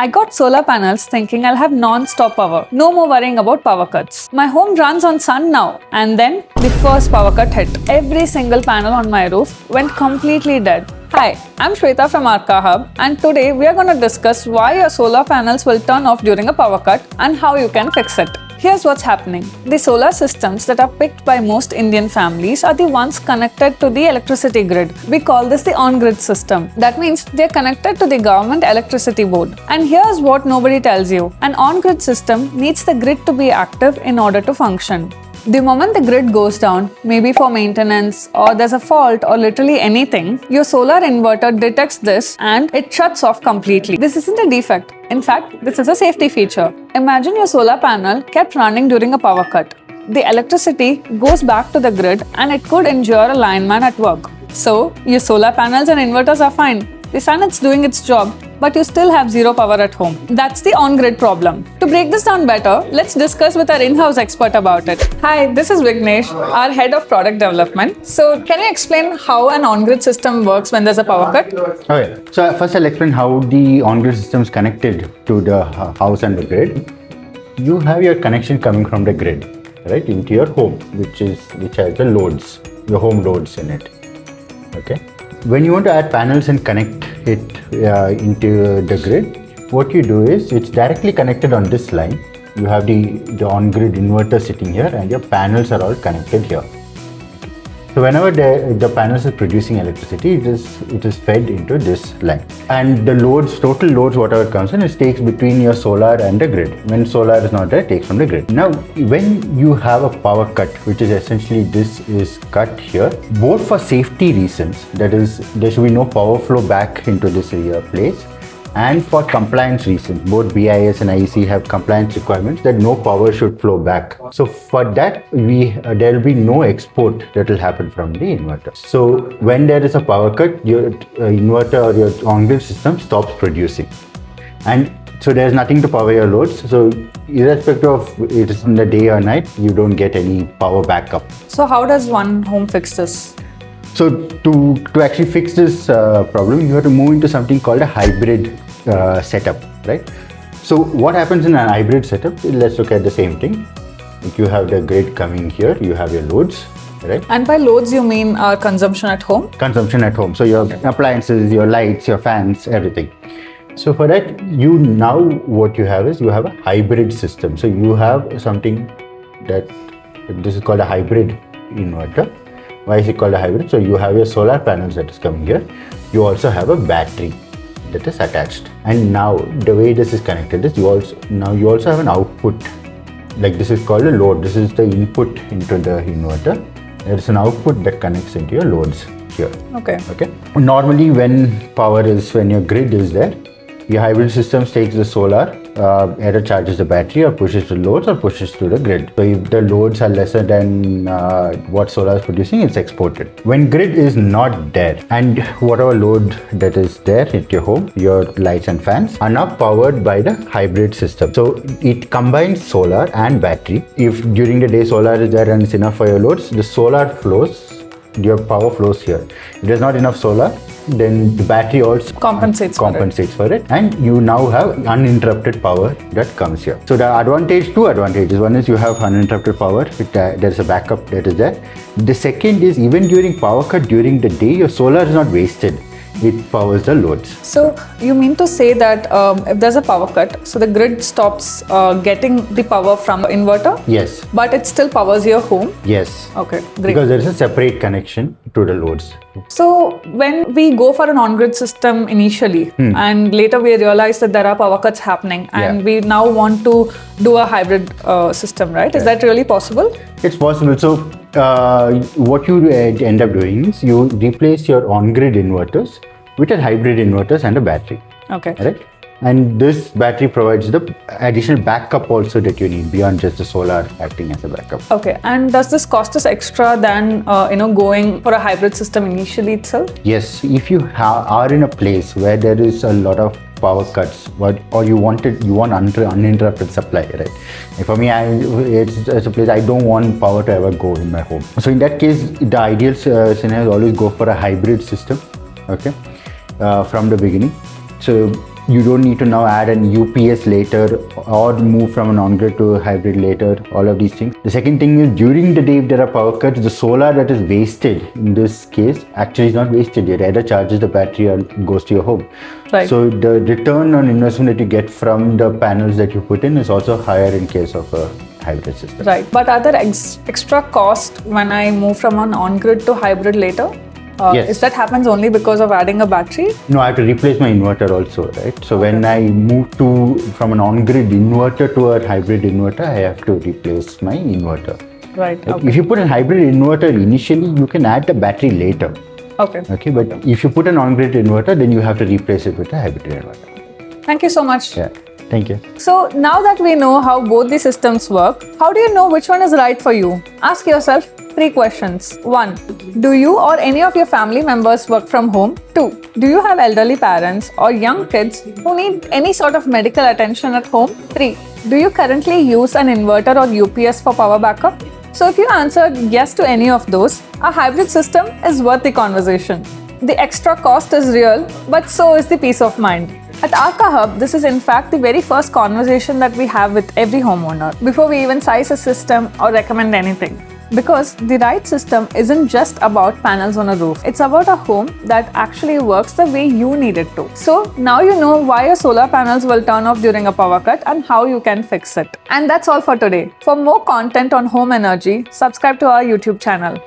I got solar panels thinking I'll have non-stop power. No more worrying about power cuts. My home runs on sun now. And then the first power cut hit. Every single panel on my roof went completely dead. Hi, I'm Shweta from Arkahub, and today we are going to discuss why your solar panels will turn off during a power cut and how you can fix it. Here's what's happening. The solar systems that are picked by most Indian families are the ones connected to the electricity grid. We call this the on-grid system. That means they're connected to the government electricity board. And here's what nobody tells you. An on-grid system needs the grid to be active in order to function. The moment the grid goes down, maybe for maintenance or there's a fault or literally anything, your solar inverter detects this and it shuts off completely. This isn't a defect. In fact, this is a safety feature. Imagine your solar panel kept running during a power cut. The electricity goes back to the grid and it could injure a lineman at work. So, your solar panels and inverters are fine. The sun is doing its job, but you still have zero power at home. That's the on-grid problem. To break this down better, let's discuss with our in-house expert about it. Hi, this is Vignesh, our head of product development. So, can you explain how an on-grid system works when there's a power cut? Okay, so first I'll explain how the on-grid system is connected to the house and the grid. You have your connection coming from the grid, right, into your home, which has the loads, your home loads in it. Okay. When you want to add panels and connect it into the grid, what you do is it's directly connected on this line. You have the on-grid inverter sitting here and your panels are all connected here. So whenever the panels is producing electricity, it is fed into this line. And the loads, total loads, whatever comes in, it takes between your solar and the grid. When solar is not there, it takes from the grid. Now, when you have a power cut, which is essentially this is cut here, both for safety reasons, that is, there should be no power flow back into this place, and for compliance reasons, both BIS and IEC have compliance requirements that no power should flow back. So for that, there will be no export that will happen from the inverter. So when there is a power cut, your inverter or your on-grid system stops producing. And so there's nothing to power your loads. So irrespective of it is in the day or night, you don't get any power backup. So how does one home fix this? So to actually fix this problem, you have to move into something called a hybrid setup, right? So what happens in a hybrid setup? Let's look at the same thing. If you have the grid coming here, you have your loads, right? And by loads, you mean our consumption at home? Consumption at home. So your appliances, your lights, your fans, everything. So for that, what you have is you have a hybrid system. So you have something that this is called a hybrid inverter. Why is it called a hybrid? So you have your solar panels that is coming here. You also have a battery that is attached. And now the way this is connected is you also have an output. Like this is called a load. This is the input into the inverter. There is an output that connects into your loads here. Okay. Normally when your grid is there, your hybrid system takes the solar, either charges the battery or pushes to loads or pushes to the grid. So if the loads are lesser than what solar is producing, it's exported. When grid is not there and whatever load that is there at your home, your lights and fans are now powered by the hybrid system. So it combines solar and battery. If during the day solar is there and it's enough for your loads, the solar flows, your power flows here. If there's not enough solar, then the battery also compensates for it, and you now have uninterrupted power that comes here. So the two advantages. One is you have uninterrupted power, there's a backup that is there. The second is even during power cut during the day, your solar is not wasted. It powers the loads. So you mean to say that if there's a power cut, so the grid stops getting the power from the inverter? Yes. But it still powers your home? Yes. Okay, great. Because there is a separate connection to the loads. So when we go for an on-grid system initially and later we realize that there are power cuts happening and we now want to do a hybrid system, right? Is that really possible? It's possible. So what you end up doing is you replace your on-grid inverters with a hybrid inverters and a battery. Okay. Right? And this battery provides the additional backup also that you need beyond just the solar acting as a backup. Okay. And does this cost us extra than going for a hybrid system initially itself? Yes. If you are in a place where there is a lot of power cuts, or you want uninterrupted supply, right? For me, it's a place I don't want power to ever go in my home. So in that case, the ideal scenario is always go for a hybrid system. Okay, from the beginning. So You don't need to now add an UPS later or move from an on-grid to a hybrid later, all of these things. The second thing is, during the day if there are power cuts, the solar that is wasted in this case actually is not wasted. It either charges the battery or goes to your home. Right. So the return on investment that you get from the panels that you put in is also higher in case of a hybrid system. Right. But are there extra cost when I move from an on-grid to hybrid later? Yes. Is that happens only because of adding a battery? No, I have to replace my inverter also, right? So when I move from an on-grid inverter to a hybrid inverter, I have to replace my inverter. Right. Okay. If you put a hybrid inverter initially, you can add the battery later. Okay. Okay, but if you put an on-grid inverter, then you have to replace it with a hybrid inverter. Thank you so much. Yeah, thank you. So now that we know how both the systems work, how do you know which one is right for you? Ask yourself 3 questions. 1. Do you or any of your family members work from home? 2. Do you have elderly parents or young kids who need any sort of medical attention at home? 3. Do you currently use an inverter or UPS for power backup? So if you answered yes to any of those, a hybrid system is worth the conversation. The extra cost is real, but so is the peace of mind. At Arkahub, this is in fact the very first conversation that we have with every homeowner before we even size a system or recommend anything. Because the right system isn't just about panels on a roof. It's about a home that actually works the way you need it to. So now you know why your solar panels will turn off during a power cut and how you can fix it. And that's all for today. For more content on home energy, subscribe to our YouTube channel.